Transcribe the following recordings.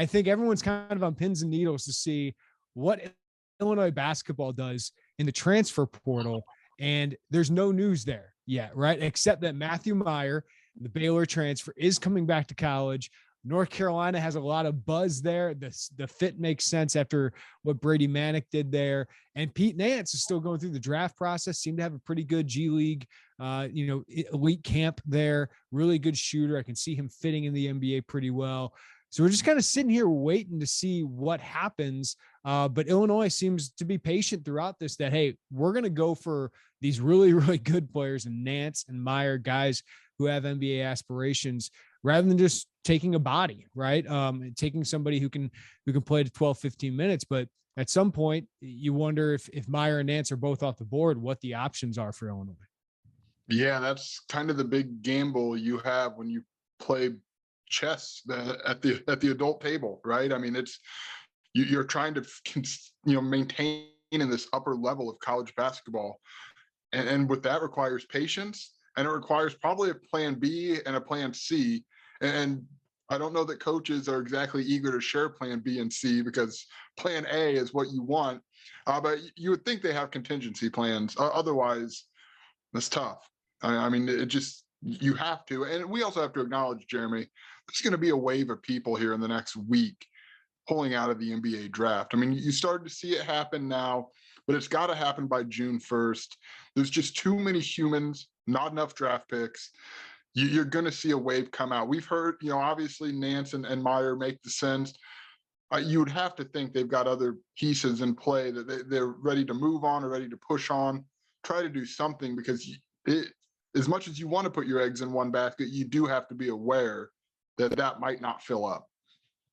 I think everyone's kind of on pins and needles to see what Illinois basketball does in the transfer portal. And there's no news there yet, right? Except that Matthew Meyer, the Baylor transfer, is coming back to college. North Carolina has a lot of buzz there. The fit makes sense after what Brady Manick did there. And Pete Nance is still going through the draft process, seemed to have a pretty good G League, elite camp there. Really good shooter. I can see him fitting in the NBA pretty well. So we're just kind of sitting here waiting to see what happens. But Illinois seems to be patient throughout this, that, hey, we're going to go for these really, really good players, and Nance and Meyer, guys who have NBA aspirations, rather than just taking a body, right? Taking somebody who can play to 12, 15 minutes. But at some point you wonder if Meyer and Nance are both off the board, what the options are for Illinois. Yeah, that's kind of the big gamble you have when you play chess at the adult table, right? I mean, you're trying to maintain in this upper level of college basketball, and with that requires patience, and it requires probably a plan B and a plan C. And I don't know that coaches are exactly eager to share plan B and C, because plan A is what you want, but you would think they have contingency plans. Otherwise, that's tough. I mean, you have to. And we also have to acknowledge, Jeremy, there's going to be a wave of people here in the next week pulling out of the NBA draft. I mean, you started to see it happen now, but it's got to happen by June 1st. There's just too many humans, not enough draft picks. You're going to see a wave come out. We've heard, obviously Nance and Meyer make the sense. You would have to think they've got other pieces in play that they're ready to move on or ready to push on, try to do something, because as much as you want to put your eggs in one basket, you do have to be aware that might not fill up.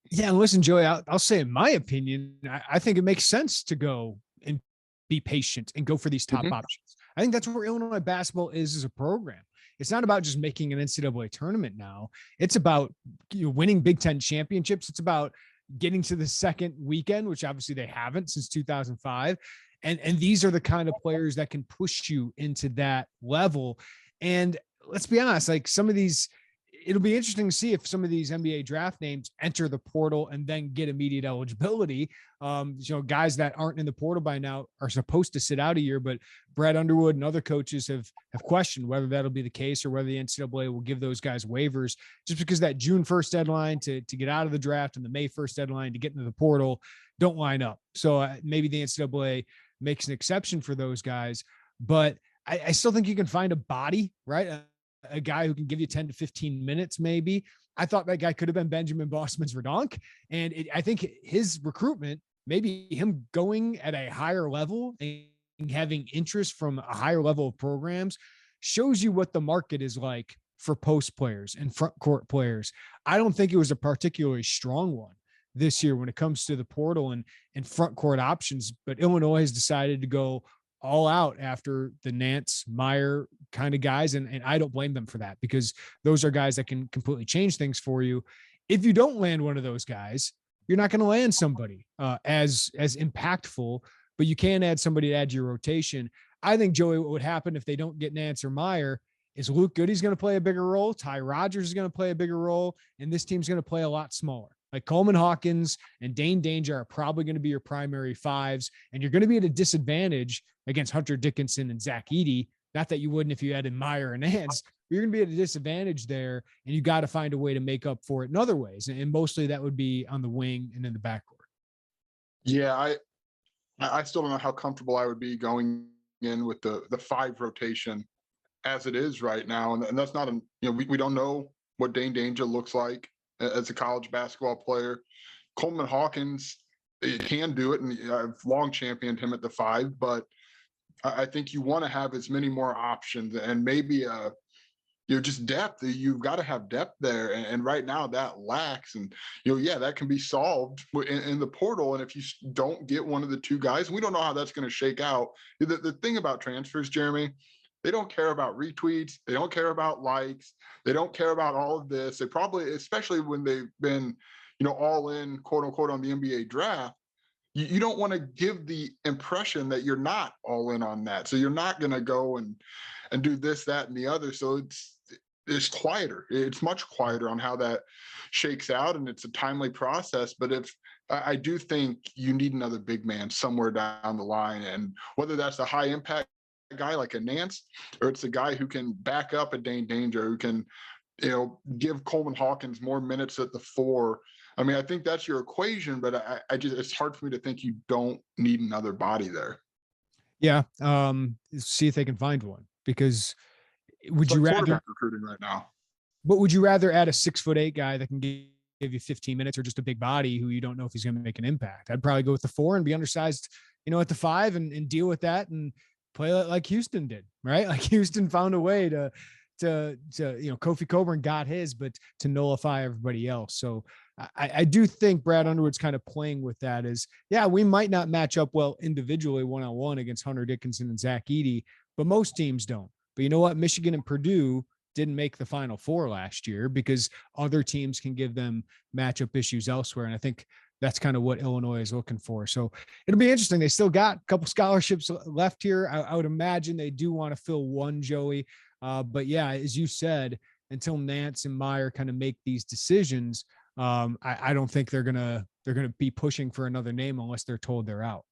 Yeah, and listen, Joey, I'll say, in my opinion, I think it makes sense to go and be patient and go for these top options. I think that's where Illinois basketball is as a program. It's not about just making an NCAA tournament now. It's about winning Big Ten championships. It's about getting to the second weekend, which obviously they haven't since 2005. And these are the kind of players that can push you into that level. And let's be honest, like some of these, it'll be interesting to see if some of these NBA draft names enter the portal and then get immediate eligibility. Guys that aren't in the portal by now are supposed to sit out a year, but Brad Underwood and other coaches have questioned whether that'll be the case, or whether the NCAA will give those guys waivers, just because that June 1st deadline to get out of the draft and the May 1st deadline to get into the portal don't line up. So maybe the NCAA makes an exception for those guys, but I still think you can find a body, right? A guy who can give you 10 to 15 minutes, maybe. I thought that guy could have been Benjamin Bosmans-Verdonk. And I think his recruitment, maybe him going at a higher level and having interest from a higher level of programs, shows you what the market is like for post players and front court players. I don't think it was a particularly strong one this year when it comes to the portal and front court options, but Illinois has decided to go all out after the Nance, Meyer kind of guys. And I don't blame them for that, because those are guys that can completely change things for you. If you don't land one of those guys, you're not going to land somebody as impactful, but you can add somebody to add to your rotation. I think, Joey, what would happen if they don't get Nance or Meyer is Luke Goody's going to play a bigger role. Ty Rodgers is going to play a bigger role, and this team's going to play a lot smaller. Like Coleman Hawkins and Dane Danger are probably going to be your primary fives, and you're going to be at a disadvantage against Hunter Dickinson and Zach Edey. Not that you wouldn't if you added Meyer and Nance. You're going to be at a disadvantage there, and you got to find a way to make up for it in other ways. And mostly that would be on the wing and in the backcourt. Yeah, I still don't know how comfortable I would be going in with the 5 rotation as it is right now. And that's not we don't know what Dane Danger looks like as a college basketball player. Coleman Hawkins can do it, and I've long championed him at the 5, but I think you want to have as many more options, and maybe just depth. You've got to have depth there, and right now that lacks. And that can be solved in the portal. And if you don't get one of the 2 guys, we don't know how that's going to shake out. The thing about transfers, Jeremy, they don't care about retweets. They don't care about likes. They don't care about all of this. They probably, especially when they've been, all in, quote unquote, on the NBA draft, you don't want to give the impression that you're not all in on that. So you're not going to go and do this, that, and the other. So is quieter. It's much quieter on how that shakes out, and it's a timely process. But if I do think you need another big man somewhere down the line, and whether that's a high impact guy like a Nance, or it's a guy who can back up a Dane Danger, who can, give Coleman Hawkins more minutes at the 4. I mean, I think that's your equation, but I just, it's hard for me to think you don't need another body there. Yeah. See if they can find one, because would It's you like rather, quarterback recruiting right now. but would you rather add a 6'8" guy that can give you 15 minutes, or just a big body who you don't know if he's going to make an impact? I'd probably go with the 4 and be undersized, at the 5, and deal with that and play like Houston did, right? Like Houston found a way to Kofi Coburn got his, but to nullify everybody else. So I do think Brad Underwood's kind of playing with that is, yeah, we might not match up well individually one-on-one against Hunter Dickinson and Zach Edey, but most teams don't. But you know what? Michigan and Purdue didn't make the Final Four last year because other teams can give them matchup issues elsewhere. And I think that's kind of what Illinois is looking for. So it'll be interesting. They still got a couple scholarships left here. I would imagine they do want to fill one, Joey. But yeah, as you said, until Nance and Meyer kind of make these decisions, I don't think they're gonna be pushing for another name unless they're told they're out.